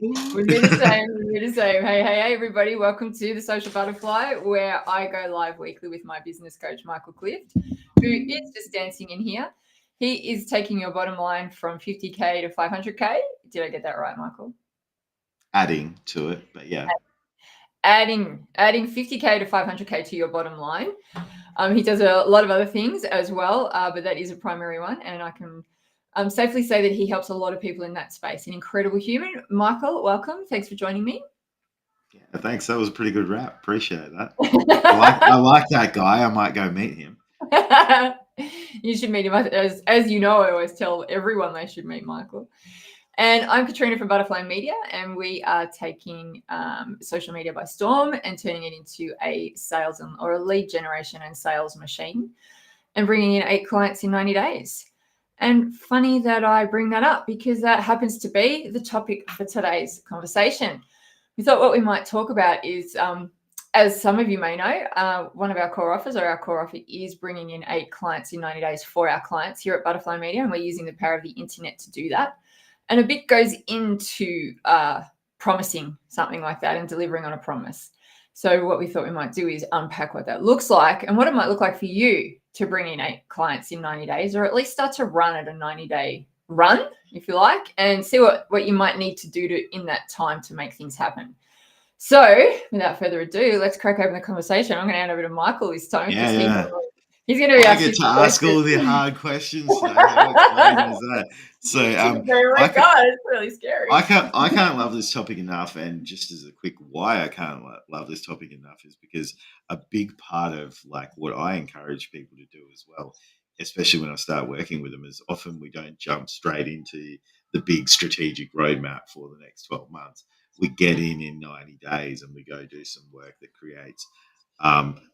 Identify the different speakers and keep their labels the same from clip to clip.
Speaker 1: We do the same. We do the same. Hey, everybody. Welcome to the Social Butterfly, where I go live weekly with my business coach, Michael Clift, who is just dancing in here. He is taking your bottom line from 50K to 500K. Did I get that right, Michael?
Speaker 2: Adding to it, but yeah.
Speaker 1: Adding 50K to 500K to your bottom line. He does a lot of other things as well, but that is a primary one. And I can safely say that he helps a lot of people in that space. An incredible human. Michael, welcome. Thanks for joining me.
Speaker 2: Yeah, thanks. That was a pretty good rap. Appreciate that. I like that guy. I might go meet him.
Speaker 1: You should meet him. As you know, I always tell everyone they should meet Michael. And I'm Katrina from Butterfly Media, and we are taking social media by storm and turning it into a sales or a lead generation and sales machine, and bringing in 8 clients in 90 days. And funny that I bring that up because that happens to be the topic for today's conversation. We thought what we might talk about is, as some of you may know, one of our core offers, or our core offer, is bringing in 8 clients in 90 days for our clients here at Butterfly Media, and we're using the power of the internet to do that. And a bit goes into promising something like that and delivering on a promise. So what we thought we might do is unpack what that looks like and what it might look like for you to bring in 8 clients in 90 days, or at least start to run at a 90-day run, if you like, and see what you might need to do in that time to make things happen. So without further ado, let's crack open the conversation. I'm going to hand over to Michael this time.
Speaker 2: Yeah.
Speaker 1: He's going to be
Speaker 2: I get to ask all the hard questions. So how exciting is that? So
Speaker 1: it's really scary.
Speaker 2: I can't love this topic enough. And just as a quick why I can't love this topic enough is because a big part of like what I encourage people to do as well, especially when I start working with them, is often we don't jump straight into the big strategic roadmap for the next 12 months. We get in 90 days and we go do some work that creates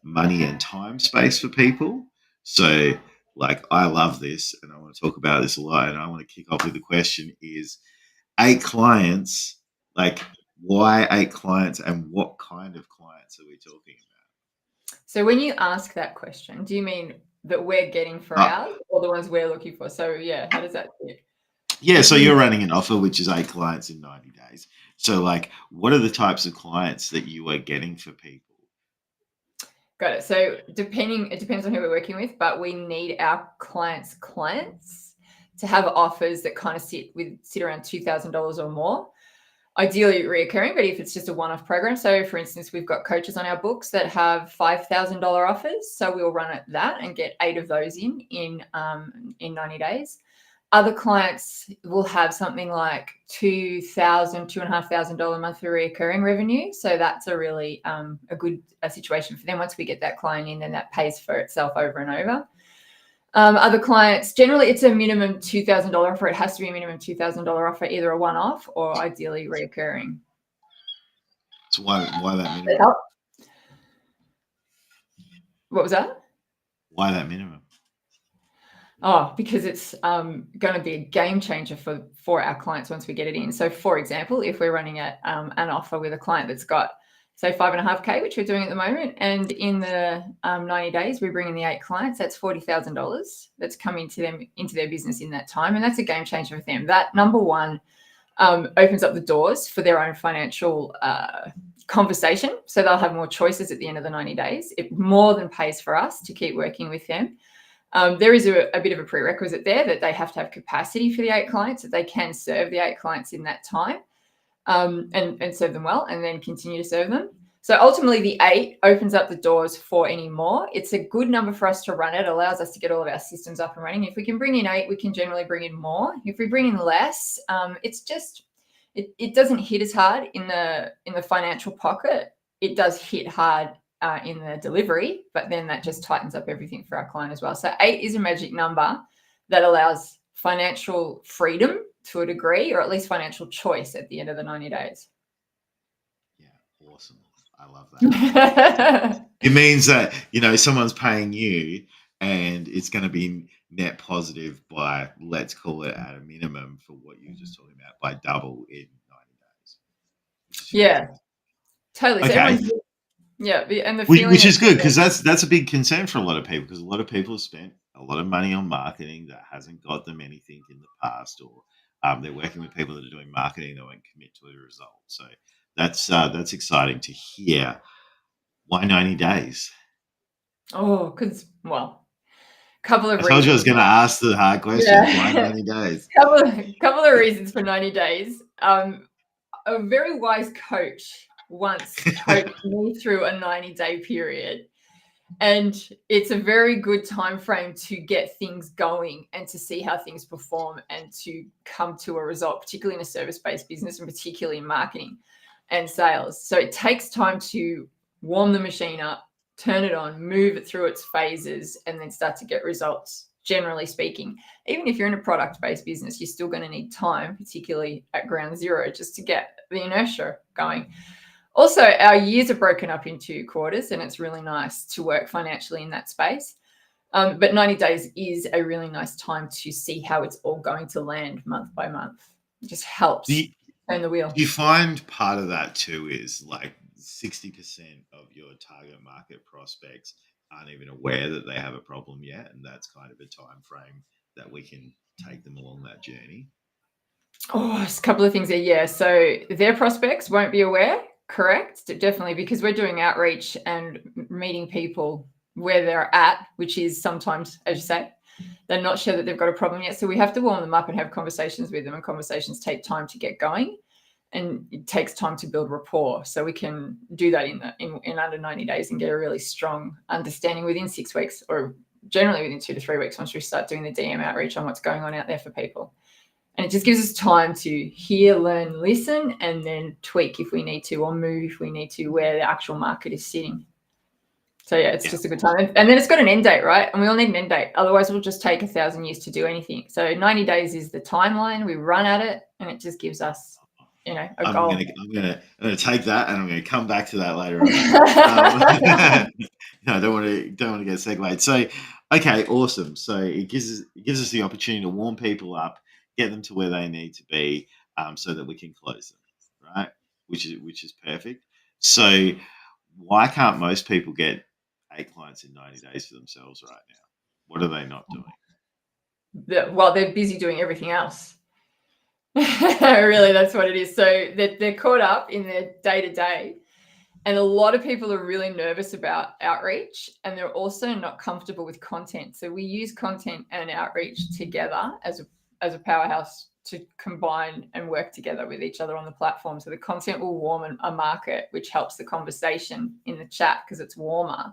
Speaker 2: money and time space for people. So, like, I love this and I want to talk about this a lot. And I want to kick off with the question is 8 clients, like, why 8 clients and what kind of clients are we talking about?
Speaker 1: So, when you ask that question, do you mean that we're getting for ours or the ones we're looking for? So, yeah, how does that fit?
Speaker 2: Yeah, so you're running an offer which is 8 clients in 90 days. So, like, what are the types of clients that you are getting for people?
Speaker 1: Got it. So it depends on who we're working with, but we need our clients to have offers that kind of sit around $2,000 or more. Ideally reoccurring, but if it's just a one-off program. So for instance, we've got coaches on our books that have $5,000 offers. So we'll run at that and get 8 of those in 90 days. Other clients will have something like $2,500 monthly recurring revenue. So that's a really a good situation for them. Once we get that client in, then that pays for itself over and over. Other clients, generally it's a minimum $2,000 offer. It has to be a minimum $2,000 offer, either a one-off or ideally recurring.
Speaker 2: So why that minimum?
Speaker 1: What was that?
Speaker 2: Why that minimum?
Speaker 1: Oh, because it's going to be a game changer for our clients once we get it in. So, for example, if we're running an offer with a client that's got, say, 5.5K, which we're doing at the moment, and in the 90 days we bring in the 8 clients, that's $40,000 that's coming to them into their business in that time, and that's a game changer for them. That, number one, opens up the doors for their own financial conversation, so they'll have more choices at the end of the 90 days. It more than pays for us to keep working with them. There is a bit of a prerequisite there that they have to have capacity for the 8 clients, that they can serve the 8 clients in that time and serve them well, and then continue to serve them. So ultimately the 8 opens up the doors for any more. It's a good number for us to run. It allows us to get all of our systems up and running. If we can bring in 8, we can generally bring in more. If we bring in less, it's just, it doesn't hit as hard in the financial pocket. It does hit hard in the delivery, but then that just tightens up everything for our client as well. So 8 is a magic number that allows financial freedom to a degree, or at least financial choice at the end of the 90 days.
Speaker 2: Yeah, awesome. I love that. It means that, someone's paying you and it's going to be net positive by, let's call it at a minimum for what you were just talking about, by double in 90 days.
Speaker 1: Yeah, totally.
Speaker 2: Okay.
Speaker 1: So yeah, and the
Speaker 2: which is good, because that's a big concern for a lot of people, because a lot of people have spent a lot of money on marketing that hasn't got them anything in the past, or They're working with people that are doing marketing that won't commit to a result. So that's exciting to hear. Why 90 days?
Speaker 1: Oh, because, well, couple of
Speaker 2: I told you I was
Speaker 1: reasons.
Speaker 2: going to ask the hard questions. Why 90 days?
Speaker 1: couple of reasons for 90 days. A very wise coach once coached me through a 90-day period. And it's a very good time frame to get things going and to see how things perform and to come to a result, particularly in a service-based business and particularly in marketing and sales. So it takes time to warm the machine up, turn it on, move it through its phases, and then start to get results, generally speaking. Even if you're in a product-based business, you're still going to need time, particularly at ground zero, just to get the inertia going. Also, our years are broken up into quarters, and it's really nice to work financially in that space. But 90 days is a really nice time to see how it's all going to land month by month. It just helps turn the wheel.
Speaker 2: Do you find part of that too is like 60% of your target market prospects aren't even aware that they have a problem yet, and that's kind of a time frame that we can take them along that journey?
Speaker 1: Oh, there's a couple of things there. Yeah. So their prospects won't be aware. Correct. Definitely, because we're doing outreach and meeting people where they're at, which is sometimes, as you say, they're not sure that they've got a problem yet. So we have to warm them up and have conversations with them, and conversations take time to get going, and it takes time to build rapport. So we can do that in under 90 days and get a really strong understanding within 6 weeks, or generally within 2 to 3 weeks, once we start doing the DM outreach on what's going on out there for people. And it just gives us time to hear, learn, listen, and then tweak if we need to, or move if we need to, where the actual market is sitting. So yeah, it's just a good time. And then it's got an end date, right? And we all need an end date. Otherwise, we'll just take 1,000 years to do anything. So 90 days is the timeline. We run at it, and it just gives us, a goal.
Speaker 2: I'm gonna take that, and I'm gonna come back to that later on. No, I don't want to get segued. So, okay, awesome. So it gives us the opportunity to warm people up, get them to where they need to be, so that we can close them, right? Which is perfect. So why can't most people get 8 clients in 90 days for themselves right now? What are they not doing?
Speaker 1: Well, they're busy doing everything else. Really, that's what it is. So they're caught up in their day-to-day. And a lot of people are really nervous about outreach, and they're also not comfortable with content. So we use content and outreach together as a powerhouse to combine and work together with each other on the platform. So the content will warm a market, which helps the conversation in the chat because it's warmer,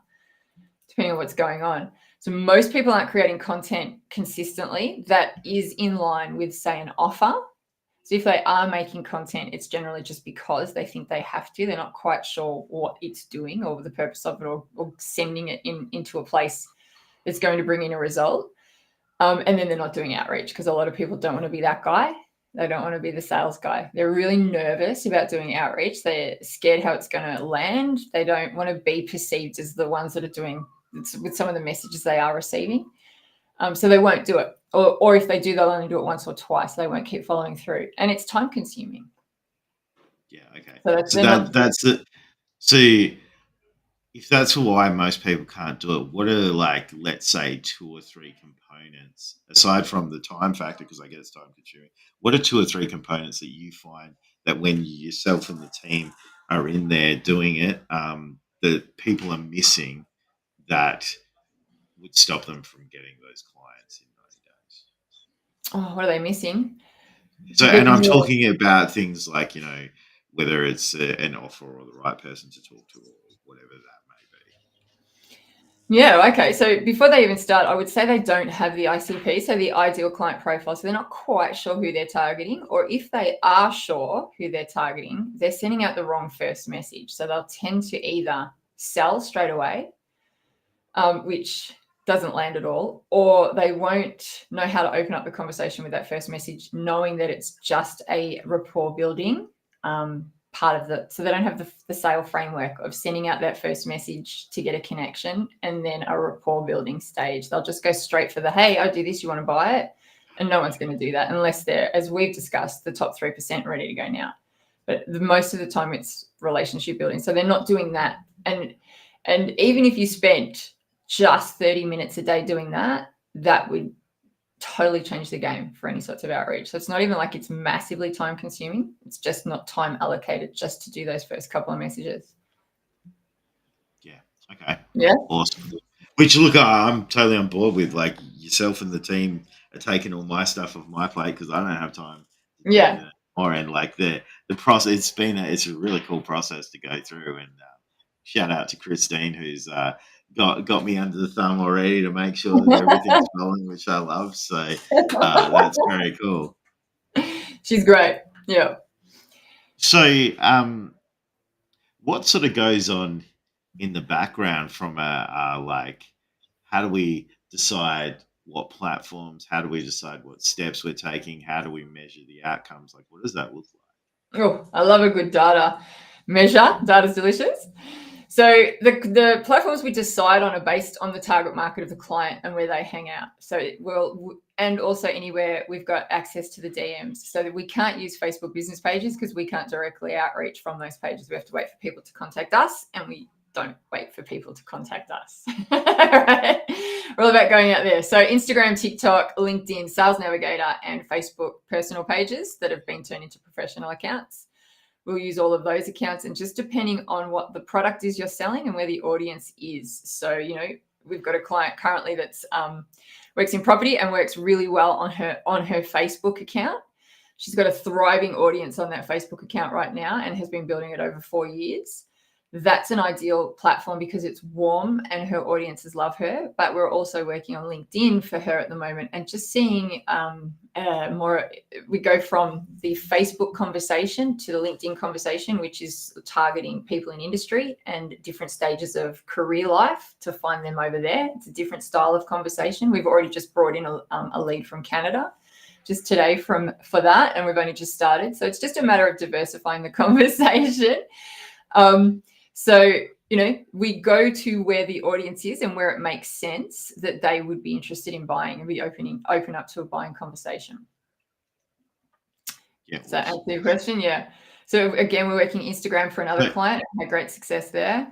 Speaker 1: depending on what's going on. So most people aren't creating content consistently that is in line with, say, an offer. So if they are making content, it's generally just because they think they have to. They're not quite sure what it's doing or the purpose of it, or sending it into a place that's going to bring in a result. And then they're not doing outreach because a lot of people don't want to be that guy. They don't want to be the sales guy. They're really nervous about doing outreach. They're scared how it's going to land. They don't want to be perceived as the ones that are doing with some of the messages they are receiving. So they won't do it. Or if they do, they'll only do it once or twice. They won't keep following through. And it's time consuming.
Speaker 2: Yeah, okay.
Speaker 1: So
Speaker 2: that's it. So if that's why most people can't do it, what are, like, let's say 2 or 3 components, aside from the time factor, because I get it's time consuming, what are 2 or 3 components that you find that when yourself and the team are in there doing it, that people are missing that would stop them from getting those clients in 90 days?
Speaker 1: Oh, what are they missing?
Speaker 2: So, and I'm talking about things like, whether it's an offer or the right person to talk to or whatever that may be.
Speaker 1: Yeah, okay. So before they even start, I would say they don't have the ICP, so the ideal client profile. So they're not quite sure who they're targeting, or if they are sure who they're targeting, they're sending out the wrong first message. So they'll tend to either sell straight away, which doesn't land at all, or they won't know how to open up the conversation with that first message, knowing that it's just a rapport building part of so they don't have the sale framework of sending out that first message to get a connection and then a rapport building stage. They'll just go straight for the, hey, I do this, you want to buy it? And no one's going to do that unless they're, as we've discussed, the top 3% ready to go now. But most of the time it's relationship building. So they're not doing that. And even if you spent just 30 minutes a day doing that, that would totally changed the game for any sorts of outreach. So it's not even like it's massively time consuming. It's just not time allocated just to do those first couple of messages.
Speaker 2: Yeah. Okay.
Speaker 1: Yeah.
Speaker 2: Awesome. Which, look, I'm totally on board with. Like, yourself and the team are taking all my stuff off my plate because I don't have time to do
Speaker 1: Yeah.
Speaker 2: that more. And like the process, it's a really cool process to go through. And shout out to Christine, who's got me under the thumb already to make sure that everything's rolling, which I love. So that's very cool.
Speaker 1: She's great. Yeah.
Speaker 2: So, what sort of goes on in the background from like, how do we decide what platforms? How do we decide what steps we're taking? How do we measure the outcomes? Like, what does that look like?
Speaker 1: Oh, I love a good data measure. Data's delicious. So the platforms we decide on are based on the target market of the client and where they hang out. So and also anywhere we've got access to the DMs. So that we can't use Facebook business pages because we can't directly outreach from those pages. We have to wait for people to contact us, and we don't wait for people to contact us. Right? We're all about going out there. So Instagram, TikTok, LinkedIn, Sales Navigator, and Facebook personal pages that have been turned into professional accounts. We'll use all of those accounts, and just depending on what the product is you're selling and where the audience is. So, we've got a client currently that's works in property and works really well on her Facebook account. She's got a thriving audience on that Facebook account right now and has been building it over 4 years. That's an ideal platform because it's warm and her audiences love her. But we're also working on LinkedIn for her at the moment, and just seeing more. We go from the Facebook conversation to the LinkedIn conversation, which is targeting people in industry and different stages of career life to find them over there. It's a different style of conversation. We've already just brought in a lead from Canada just today for that, and we've only just started. So it's just a matter of diversifying the conversation. So, we go to where the audience is and where it makes sense that they would be interested in buying, and we open up to a buying conversation.
Speaker 2: Yeah.
Speaker 1: Does that answer your question? Yeah. So again, we're working Instagram for another client. Had great success there.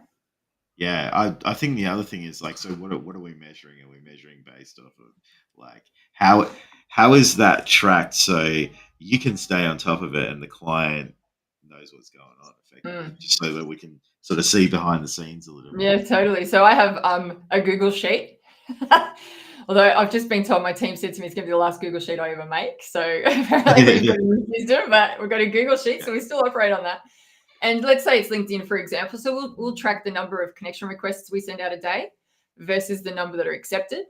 Speaker 2: Yeah, I think the other thing is like, so what are we measuring? Are we measuring based off of like how is that tracked so you can stay on top of it and the client knows what's going on effectively, just so that we can sort of see behind the scenes a little bit.
Speaker 1: Yeah, totally. So I have a Google Sheet. Although I've just been told, my team said to me it's going to be the last Google Sheet I ever make. So apparently we've got a new system, but we've got a Google Sheet, so we still operate on that. And let's say it's LinkedIn, for example. So we'll track the number of connection requests we send out a day versus the number that are accepted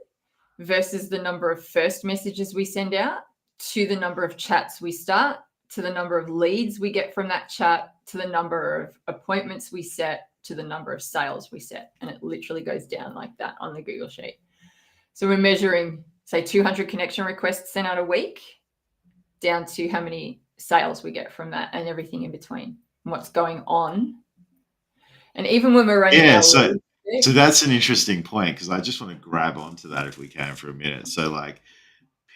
Speaker 1: versus the number of first messages we send out to the number of chats we start to the number of leads we get from that chat to the number of appointments we set to the number of sales we set. And it literally goes down like that on the Google Sheet. So we're measuring, say, 200 connection requests sent out a week down to how many sales we get from that and everything in between. What's going on. And even when we're running
Speaker 2: so that's an interesting point, because I just want to grab onto that if we can for a minute. So like,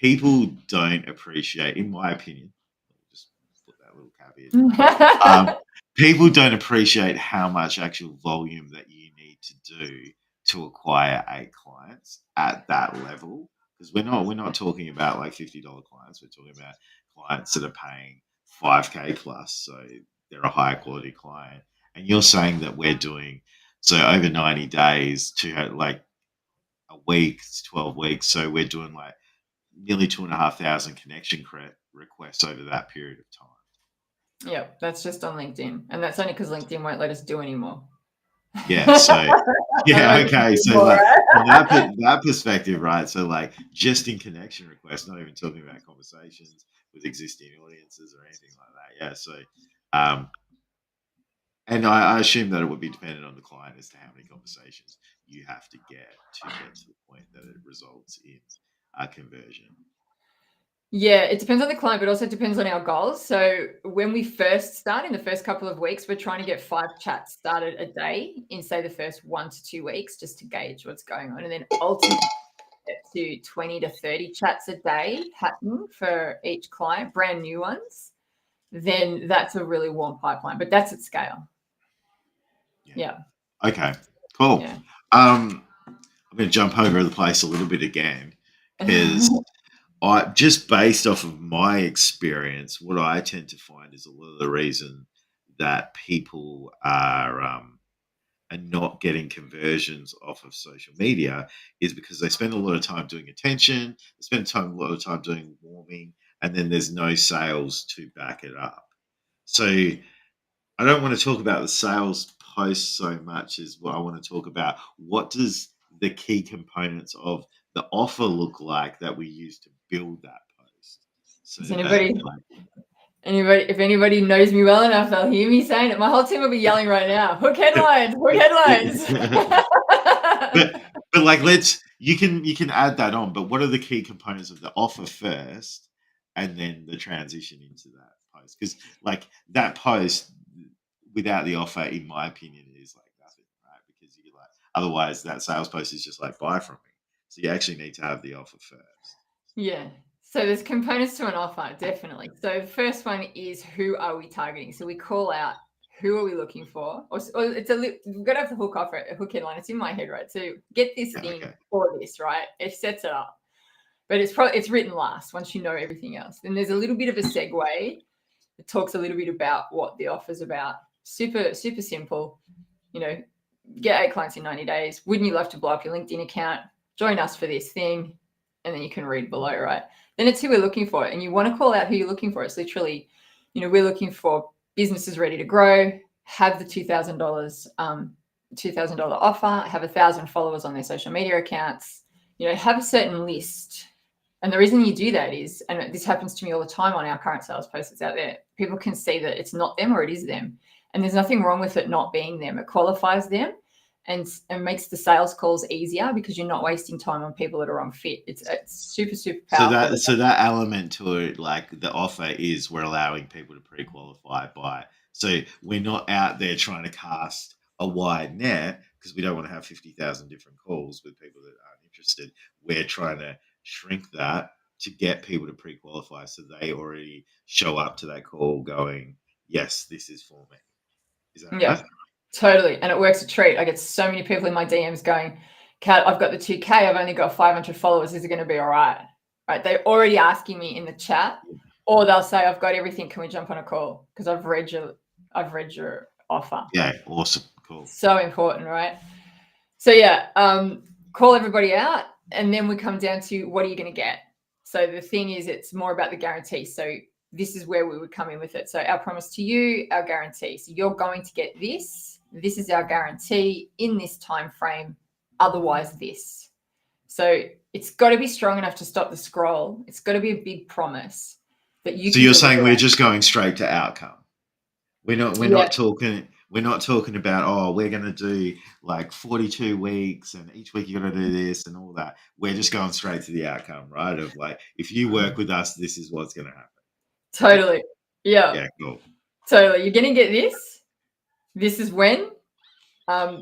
Speaker 2: people don't appreciate, in my opinion, just put that little caveat, people don't appreciate how much actual volume that you need to do to acquire 8 clients at that level, because we're not talking about like $50 clients. We're talking about clients that are paying $5K plus, so they're a higher quality client. And you're saying that we're doing, so over 90 days to like a week, 12 weeks, so we're doing like nearly 2,500 connection requests over that period of time.
Speaker 1: Yeah, that's just on LinkedIn, and that's only because LinkedIn won't let us do anymore.
Speaker 2: Yeah, so yeah, okay, so like from that perspective, right? So like just in connection requests, not even talking about conversations with existing audiences or anything like that. Yeah, so and I assume that it would be dependent on the client as to how many conversations you have to get to the point that it results in a conversion.
Speaker 1: Yeah, it depends on the client, but also depends on our goals. So when we first start, in the first couple of weeks, we're trying to get 5 chats started a day in, say, the first 1 to 2 weeks, just to gauge what's going on. And then ultimately get to 20 to 30 chats a day happen for each client, brand new ones. Then that's a really warm pipeline, but that's at scale. Yeah.
Speaker 2: Okay, cool.
Speaker 1: Yeah.
Speaker 2: I'm going to jump over the place a little bit again, because I just based off of my experience, what I tend to find is a lot of the reason that people are not getting conversions off of social media is because they spend a lot of time doing attention, they spend a lot of time doing warming, and then there's no sales to back it up. So I don't want to talk about the sales post so much as what I want to talk about. What does the key components of the offer look like that we use to build that post? So
Speaker 1: Does
Speaker 2: that,
Speaker 1: if anybody knows me well enough, they'll hear me saying it. My whole team will be yelling right now. Hook headlines, hook headlines.
Speaker 2: but like you can add that on, but what are the key components of the offer first and then the transition into that post? Because like that post without the offer, in my opinion, is like nothing, right? Because you like otherwise that sales post is just like buy from me. So you actually need to have the offer first.
Speaker 1: Yeah. So there's components to an offer, definitely. So the first one is who are we targeting? So we call out who are we looking for, or we've got to have the hook offer, a hook headline. It's in my head, right? So get this thing for this, right? It sets it up, but it's written last once you know everything else. Then there's a little bit of a segue. It talks a little bit about what the offer's about. Super simple. You know, get 8 clients in 90 days. Wouldn't you love to blow up your LinkedIn account? Join us for this thing. And then you can read below, right? Then it's who we're looking for. And you want to call out who you're looking for. It's literally, we're looking for businesses ready to grow, have the $2,000 offer, have 1,000 followers on their social media accounts, have a certain list. And the reason you do that is, and this happens to me all the time on our current sales posts out there, people can see that it's not them or it is them. And there's nothing wrong with it not being them. It qualifies them and makes the sales calls easier because you're not wasting time on people that are on fit. It's super powerful.
Speaker 2: So that element to it, like the offer is we're allowing people to pre-qualify by. So we're not out there trying to cast a wide net because we don't want to have 50,000 different calls with people that aren't interested. We're trying to shrink that to get people to pre-qualify so they already show up to that call going, yes, this is for me. Is that right?
Speaker 1: Totally. And it works a treat. I get so many people in my DMs going, Kat, I've got the 2K. I've only got 500 followers. Is it going to be all right? Right. They're already asking me in the chat, or they'll say, I've got everything. Can we jump on a call? Because I've read your offer.
Speaker 2: Yeah. Awesome. Cool.
Speaker 1: So important, right? So call everybody out. And then we come down to what are you going to get? So the thing is, it's more about the guarantee. So this is where we would come in with it. So our promise to you, our guarantee. So you're going to get this. This is our guarantee in this time frame. Otherwise, this. So it's got to be strong enough to stop the scroll. It's got to be a big promise that you.
Speaker 2: So you're saying we're just going straight to outcome. We're not talking. We're not talking about we're going to do like 42 weeks and each week you're going to do this and all that. We're just going straight to the outcome, right? Of like, if you work with us, this is what's going to happen.
Speaker 1: Totally. Yeah.
Speaker 2: Yeah, cool.
Speaker 1: Totally. You're going to get this. This is when.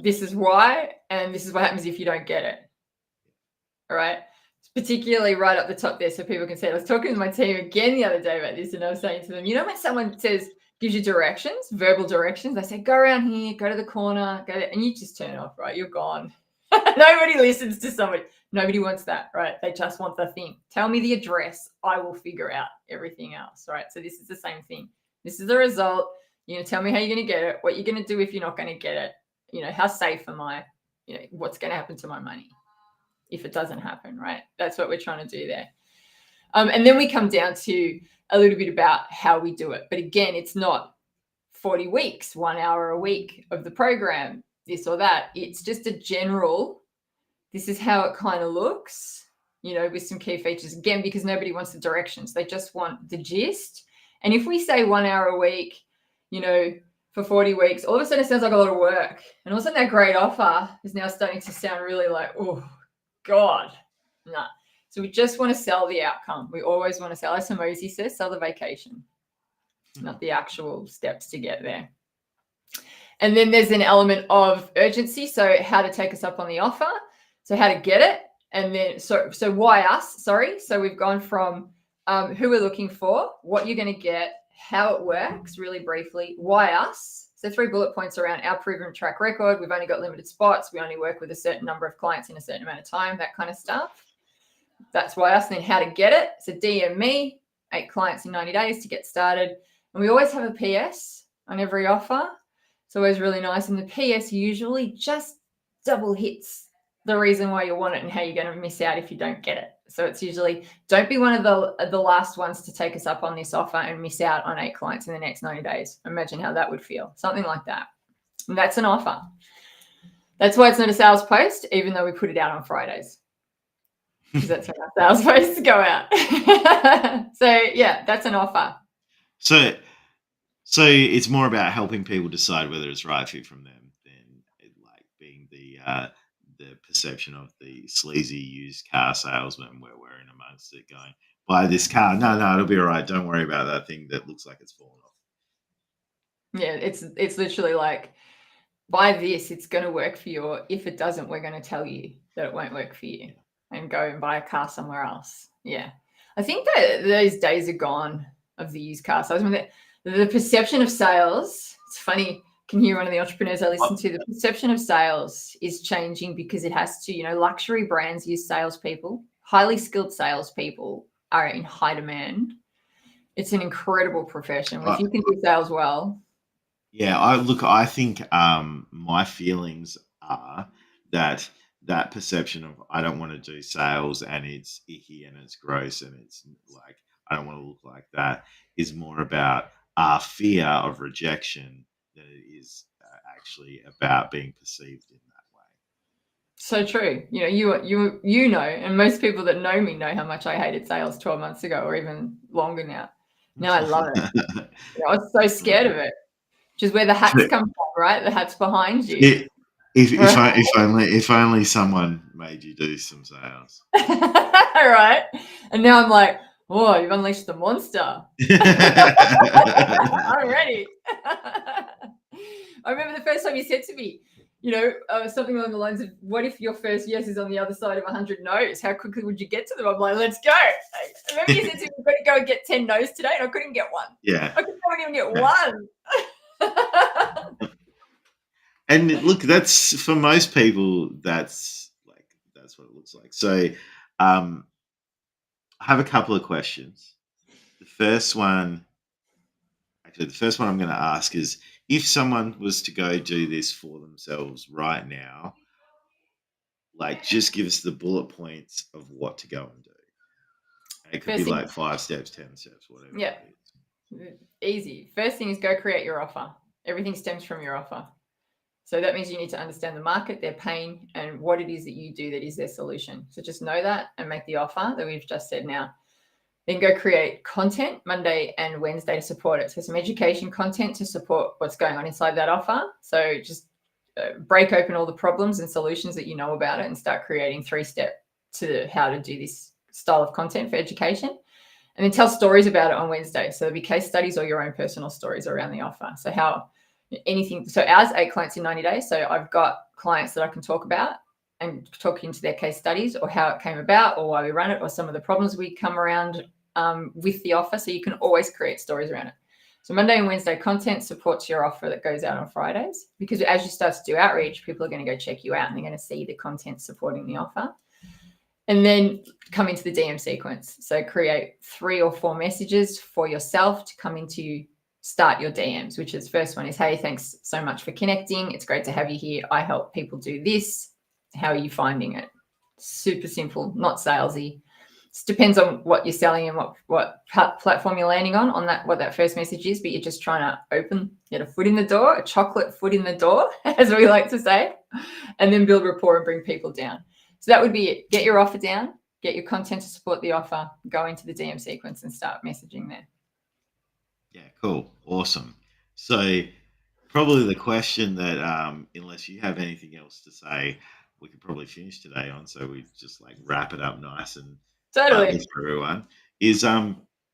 Speaker 1: This is why. And this is what happens if you don't get it. All right. It's particularly right up the top there so people can see it. I was talking to my team again the other day about this and I was saying to them, when someone gives you directions, verbal directions, they say, go around here, go to the corner, go there, and you just turn off, right? You're gone. Nobody listens to somebody. Nobody wants that, right? They just want the thing. Tell me the address. I will figure out everything else, right? So this is the same thing. This is the result. Tell me how you're going to get it, what you're going to do if you're not going to get it. How safe am I? What's going to happen to my money if it doesn't happen, right? That's what we're trying to do there. And then we come down to a little bit about how we do it. But again, it's not 40 weeks, 1 hour a week of the program, this or that. It's just a general, this is how it kind of looks, with some key features. Again, because nobody wants the directions. They just want the gist. And if we say 1 hour a week, for 40 weeks, all of a sudden it sounds like a lot of work. And all of a sudden that great offer is now starting to sound really like, oh, God, no. So we just want to sell the outcome. We always want to sell, as Mosey says, sell the vacation, not the actual steps to get there. And then there's an element of urgency. So how to take us up on the offer. So how to get it. And then, so why us? Sorry. So we've gone from who we're looking for, what you're going to get, how it works, really briefly, why us. So 3 bullet points around our proven track record. We've only got limited spots. We only work with a certain number of clients in a certain amount of time, that kind of stuff. that's why I asked then how to get it. So DM me, 8 clients in 90 days to get started. And we always have a PS on every offer. It's always really nice. And the PS usually just double hits the reason why you want it and how you're going to miss out if you don't get it. So it's usually, don't be one of the last ones to take us up on this offer and miss out on 8 clients in the next 90 days. Imagine how that would feel. Something like that. And that's an offer. That's why it's not a sales post, even though we put it out on Fridays. Because that's when our sales posts go out. So yeah, that's an offer.
Speaker 2: So it's more about helping people decide whether it's right fit from them than it like being the perception of the sleazy used car salesman where we're in amongst it going, buy this car. No, it'll be all right. Don't worry about that thing that looks like it's fallen off.
Speaker 1: Yeah, it's literally like, buy this, it's going to work for you. Or if it doesn't, we're going to tell you that it won't work for you and go and buy a car somewhere else. Yeah. I think that those days are gone of the used car sales. I mean, the perception of sales, it's funny, can hear one of the entrepreneurs I listen to, the perception of sales is changing because it has to, luxury brands use salespeople. Highly skilled salespeople are in high demand. It's an incredible profession. If you can do sales well.
Speaker 2: Yeah, I think my feelings are that perception of I don't want to do sales and it's icky and it's gross and it's like I don't want to look like that is more about our fear of rejection than it is actually about being perceived in that way.
Speaker 1: So true. You know, and most people that know me know how much I hated sales 12 months ago or even longer now. Now I love it. I was so scared of it. Which is where the hats come from, right? The hats behind you.
Speaker 2: If only someone made you do some sales.
Speaker 1: Right. And now I'm like, oh, you've unleashed the monster. I'm ready. I remember the first time you said to me, something along the lines of, what if your first yes is on the other side of 100 no's? How quickly would you get to them? I'm like, let's go. I remember you said to me, we've got to go and get 10 no's today, and I couldn't get one.
Speaker 2: Yeah.
Speaker 1: I couldn't even get one.
Speaker 2: And look, that's for most people, that's what it looks like. So I have a couple of questions. The first one I'm going to ask is, if someone was to go do this for themselves right now, like just give us the bullet points of what to go and do. It could be like 5 steps, 10 steps, whatever.
Speaker 1: Yeah. Easy. First thing is go create your offer. Everything stems from your offer. So that means you need to understand the market, their pain, and what it is that you do that is their solution. So just know that and make the offer that we've just said now. Then go create content Monday and Wednesday to support it. So some education content to support what's going on inside that offer. So just break open all the problems and solutions that you know about it and start creating 3-step to how to do this style of content for education. And then tell stories about it on Wednesday. So there'll be case studies or your own personal stories around the offer. So so ours 8 clients in 90 days. So I've got clients that I can talk about and talk into their case studies or how it came about or why we run it or some of the problems we come around with the offer. So you can always create stories around it. So Monday and Wednesday content supports your offer that goes out on Fridays, because as you start to do outreach, people are going to go check you out and they're going to see the content supporting the offer. And then come into the DM sequence. So create 3 or 4 messages for yourself to come into start your DMs, which is first one is, hey, thanks so much for connecting. It's great to have you here. I help people do this. How are you finding it? Super simple, not salesy. It depends on what you're selling and what platform you're landing on that, what that first message is, but you're just trying to get a foot in the door, a chocolate foot in the door, as we like to say, and then build rapport and bring people down. So that would be it. Get your offer down, get your content to support the offer, go into the DM sequence and start messaging there.
Speaker 2: Yeah, cool. Awesome. So probably the question that, unless you have anything else to say, we could probably finish today on, so we just like wrap it up nice and
Speaker 1: totally
Speaker 2: for everyone, is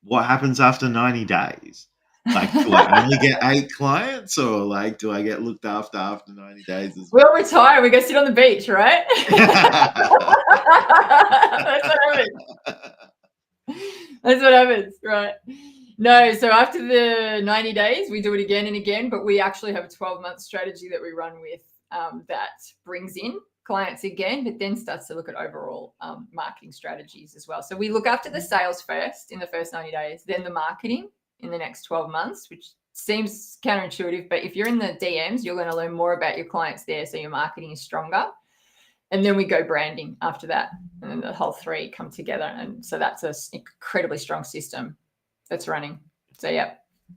Speaker 2: what happens after 90 days? Like, do I only get 8 clients, or like, do I get looked after 90 days as well?
Speaker 1: We'll retire. We go sit on the beach, right? That's what happens. That's what happens, right? No, so after the 90 days, we do it again and again, but we actually have a 12-month strategy that we run with that brings in clients again, but then starts to look at overall marketing strategies as well. So we look after the sales first in the first 90 days, then the marketing in the next 12 months, which seems counterintuitive, but if you're in the DMs, you're going to learn more about your clients there. So your marketing is stronger. And then we go branding after that. And then the whole three come together. And so that's an incredibly strong system that's running. So, yeah,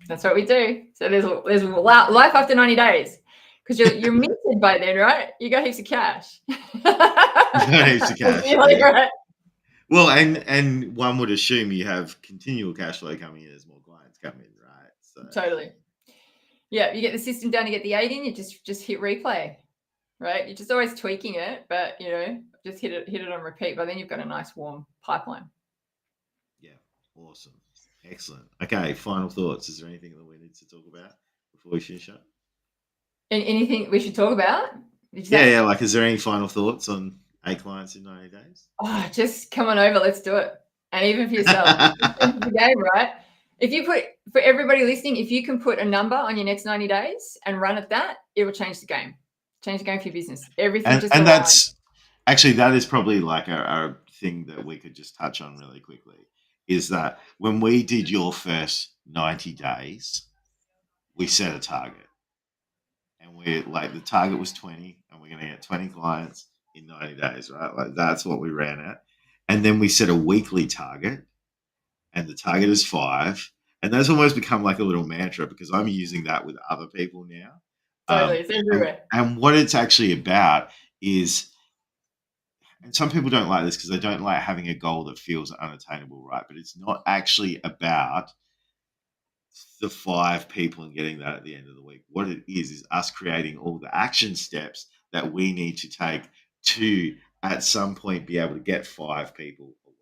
Speaker 1: that's what we do. So there's life after 90 days because you're minted by then, right? You got heaps of cash.
Speaker 2: You got heaps of cash.
Speaker 1: Yeah. Right.
Speaker 2: Well, and one would assume you have continual cash flow coming in as more clients come in, right? So.
Speaker 1: Totally. Yeah, you get the system down to get the 8 in, you just hit replay, right? You're just always tweaking it, but just hit it on repeat. But then you've got a nice warm pipeline.
Speaker 2: Yeah, awesome, excellent. Okay, final thoughts. Is there anything that we need to talk about before we finish up?
Speaker 1: Anything we should talk about?
Speaker 2: Yeah. Like, is there any final thoughts on 8 clients in 90 days?
Speaker 1: Oh, just come on over. Let's do it. And even for yourself, it's the game, right? If you for everybody listening, if you can put a number on your next 90 days and run at that, it will change the game. Change the game for your business. Everything
Speaker 2: and that's actually, that is probably like a thing that we could just touch on really quickly, is that when we did your first 90 days, we set a target. And we're like, the target was 20, and we're going to get 20 clients in 90 days, right? Like, that's what we ran at. And then we set a weekly target, and the target is 5. And that's almost become like a little mantra because I'm using that with other people now.
Speaker 1: Totally, it's everywhere.
Speaker 2: And what it's actually about is, and some people don't like this because they don't like having a goal that feels unattainable, right? But it's not actually about the 5 people and getting that at the end of the week. What it is us creating all the action steps that we need to take to, at some point, be able to get 5 people a week.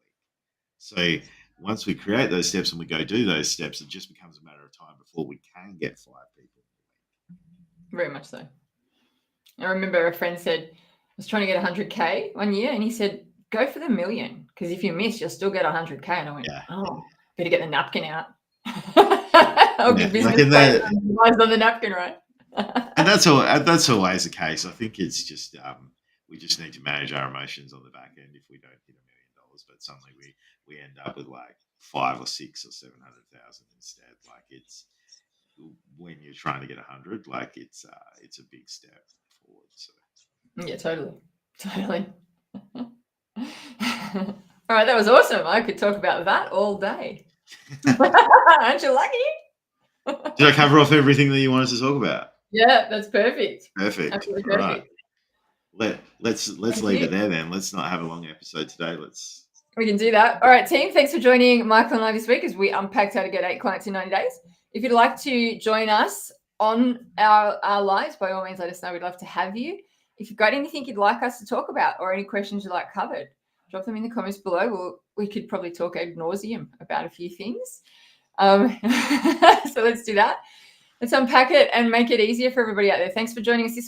Speaker 2: So once we create those steps and we go do those steps, it just becomes a matter of time before we can get 5 people a week.
Speaker 1: Very much so. I remember a friend said, I was trying to get 100K one year, and he said, go for the 1 million, because if you miss, you'll still get 100K. And I went, better get the napkin out. I'll give business on the napkin, right?
Speaker 2: And that's always the case. I think it's just we just need to manage our emotions on the back end if we don't hit $1 million, but suddenly we end up with like 5 or 6 or 700,000 instead. Like, it's, when you're trying to get 100, like, it's a big step forward. So
Speaker 1: yeah, totally. All right, that was awesome. I could talk about that all day. Aren't you lucky?
Speaker 2: Did I cover off everything that you wanted to talk about?
Speaker 1: Yeah, that's perfect.
Speaker 2: Perfect.
Speaker 1: Absolutely perfect.
Speaker 2: Right. Let's leave it there then. Let's not have a long episode today.
Speaker 1: We can do that. All right, team. Thanks for joining Michael and I this week as we unpacked how to get 8 clients in 90 days. If you'd like to join us on our lives, by all means, let us know. We'd love to have you. If you've got anything you'd like us to talk about or any questions you'd like covered, drop them in the comments below. We could probably talk ad nauseum about a few things. So let's do that. Let's unpack it and make it easier for everybody out there. Thanks for joining us this